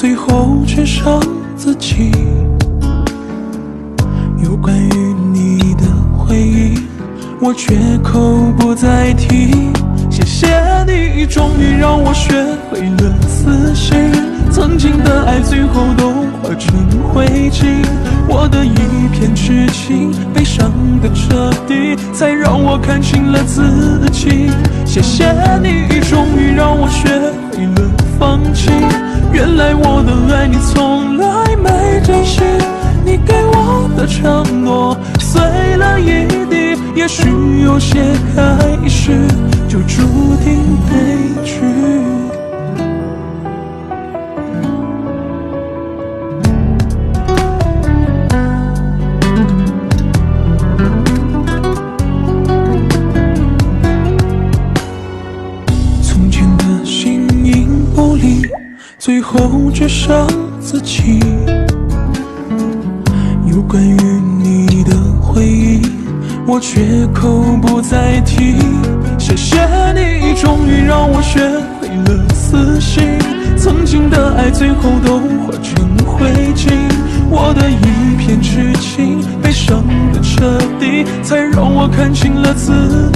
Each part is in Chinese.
最后只剩自己。有关于你的回忆，我绝口不再提。谢谢你，终于让我学会了死心。曾经的爱最后都化成灰烬，我的一片痴情被伤得彻底，才让我看清了自己。谢谢你，终于让我学会了放弃。原来我的爱你从来没珍惜，你给我的承诺碎了一地，也许有些开始就注定悲剧。从前的形影不离，最后只剩自己。有关于你的回忆，我绝口不再提。谢谢你，终于让我学会了死心。曾经的爱最后都化成灰烬，我的一片痴情被伤得彻底，才让我看清了自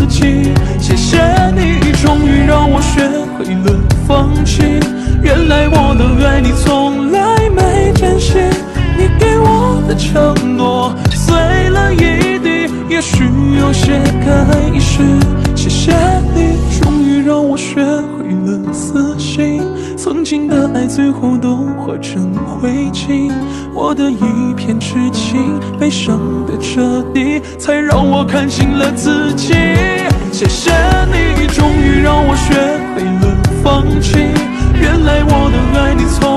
己。谢谢你，终于让我学会了放弃。原来我的爱你从来没珍惜，你给我的承诺碎了一地，也许有些开始。谢谢你，终于让我学会了死心。曾经的爱最后都化成灰烬，我的一片痴情被伤得彻底，才让我看清了自己。谢谢你，终于让我学会了放弃。原来我的爱你从